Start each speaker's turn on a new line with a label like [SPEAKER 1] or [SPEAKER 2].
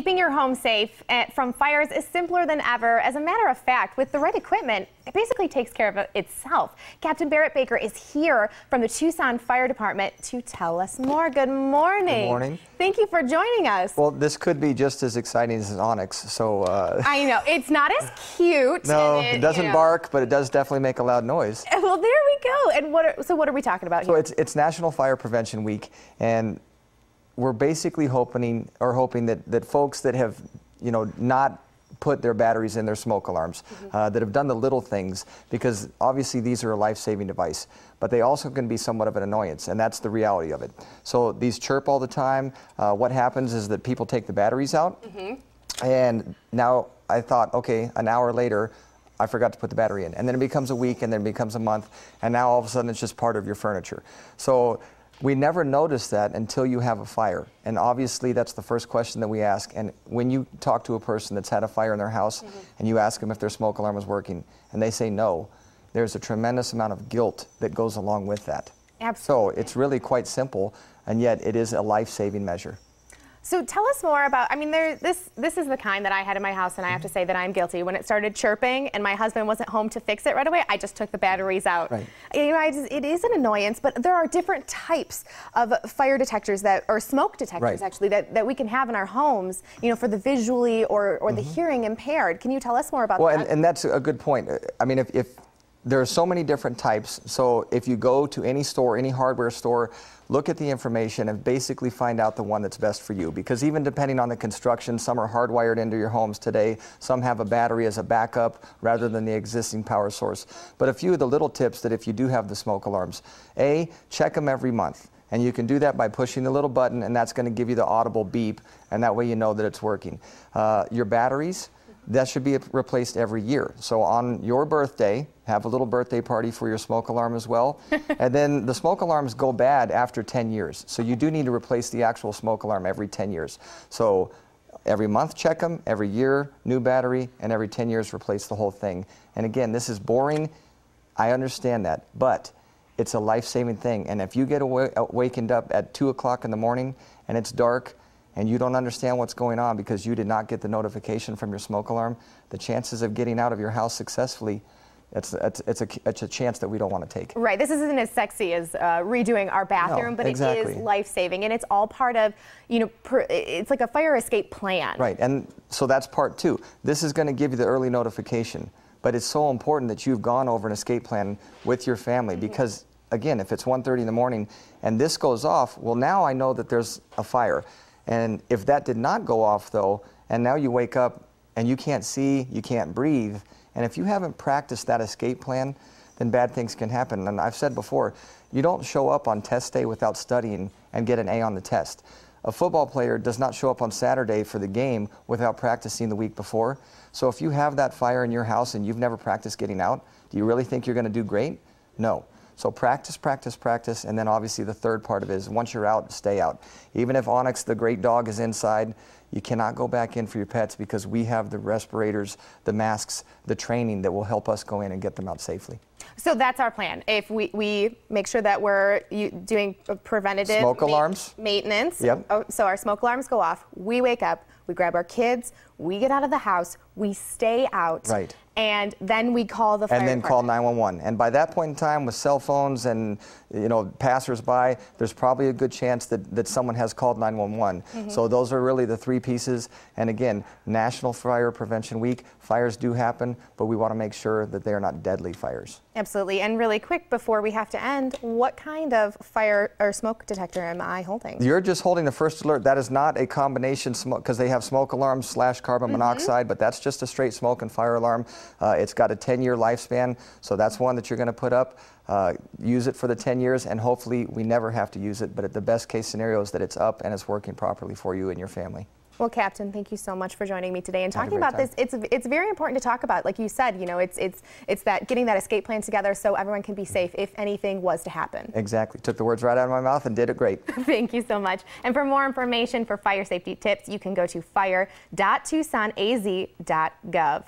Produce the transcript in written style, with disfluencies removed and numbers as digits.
[SPEAKER 1] Keeping your home safe from fires is simpler than ever. As a matter of fact, with the right equipment, it basically takes care of itself. Captain Barrett Baker is here from the Tucson Fire Department to tell us more. Good morning.
[SPEAKER 2] Good morning.
[SPEAKER 1] Thank you for joining us.
[SPEAKER 2] Well, this could be just as exciting as Onyx, so...
[SPEAKER 1] I know. It's not as cute.
[SPEAKER 2] No, it doesn't bark, but it does definitely make a loud noise.
[SPEAKER 1] Well, there we go. And what are we talking about here?
[SPEAKER 2] So it's National Fire Prevention Week, and we're basically hoping that folks that have, not put their batteries in their smoke alarms, that have done the little things, because obviously these are a life-saving device, but they also can be somewhat of an annoyance, and that's the reality of it. So these chirp all the time. What happens is that people take the batteries out, and now I thought, okay, an hour later, I forgot to put the battery in, and then it becomes a week, and then it becomes a month, and now all of a sudden it's just part of your furniture. So we never notice that until you have a fire. And obviously that's the first question that we ask. And when you talk to a person that's had a fire in their house and you ask them if their smoke alarm is working and they say no, there's a tremendous amount of guilt that goes along with that.
[SPEAKER 1] Absolutely.
[SPEAKER 2] So it's really quite simple, and yet it is a life-saving measure.
[SPEAKER 1] So tell us more about, this is the kind that I had in my house, and I have to say that I'm guilty. When it started chirping and my husband wasn't home to fix it right away, I just took the batteries out.
[SPEAKER 2] Right.
[SPEAKER 1] It is an annoyance, but there are different types of fire detectors or smoke detectors actually that we can have in our homes, for the visually or the hearing impaired. Can you tell us more about that?
[SPEAKER 2] Well, and that's a good point. I mean, if there are so many different types, so if you go to any store, any hardware store, look at the information and basically find out the one that's best for you. Because even depending on the construction, some are hardwired into your homes today, some have a battery as a backup rather than the existing power source. But a few of the little tips that if you do have the smoke alarms, check them every month. And you can do that by pushing the little button, and that's going to give you the audible beep, and that way you know that it's working. Your batteries, that should be replaced every year. So on your birthday, have a little birthday party for your smoke alarm as well. And then the smoke alarms go bad after 10 years. So you do need to replace the actual smoke alarm every 10 years. So every month check them, every year new battery, and every 10 years replace the whole thing. And again, this is boring. I understand that, but it's a life-saving thing. And if you get wakened up at 2 o'clock in the morning and it's dark, and you don't understand what's going on because you did not get the notification from your smoke alarm, the chances of getting out of your house successfully, it's a chance that we don't want to take.
[SPEAKER 1] Right. This isn't as sexy as redoing our bathroom, but
[SPEAKER 2] exactly.
[SPEAKER 1] It is life-saving, and it's all part of, it's like a fire escape plan.
[SPEAKER 2] Right. And so that's part two. This is going to give you the early notification, but it's so important that you've gone over an escape plan with your family because, again, if it's 1:30 in the morning and this goes off, well, now I know that there's a fire. And if that did not go off, though, and now you wake up and you can't see, you can't breathe, and if you haven't practiced that escape plan, then bad things can happen. And I've said before, you don't show up on test day without studying and get an A on the test. A football player does not show up on Saturday for the game without practicing the week before. So if you have that fire in your house and you've never practiced getting out, do you really think you're going to do great? No. So practice, practice, practice, and then obviously the third part of it is once you're out, stay out. Even if Onyx, the great dog, is inside, you cannot go back in for your pets because we have the respirators, the masks, the training that will help us go in and get them out safely.
[SPEAKER 1] So that's our plan. If we make sure that we're doing preventative
[SPEAKER 2] smoke alarms
[SPEAKER 1] maintenance.
[SPEAKER 2] Yep.
[SPEAKER 1] So our smoke alarms go off, we wake up, we grab our kids, we get out of the house, we stay out.
[SPEAKER 2] Right.
[SPEAKER 1] And then we call the fire
[SPEAKER 2] department. And then call 911. And by that point in time, with cell phones and passers-by, there's probably a good chance that someone has called 911. So those are really the three pieces. And again, National Fire Prevention Week, fires do happen, but we want to make sure that they are not deadly fires.
[SPEAKER 1] Absolutely. And really quick, before we have to end, what kind of fire or smoke detector am I holding?
[SPEAKER 2] You're just holding the first alert. That is not a combination smoke, because they have smoke alarms / carbon monoxide, but that's just a straight smoke and fire alarm. It's got a 10-year lifespan, so that's one that you're going to put up. Use it for the 10 years, and hopefully we never have to use it, but the best case scenario is that it's up and it's working properly for you and your family.
[SPEAKER 1] Well, Captain, thank you so much for joining me today and talking about this. It's very important to talk about. Like you said, it's that getting that escape plan together so everyone can be safe if anything was to happen.
[SPEAKER 2] Exactly. Took the words right out of my mouth and did it great.
[SPEAKER 1] Thank you so much. And for more information for fire safety tips, you can go to fire.tucsonaz.gov.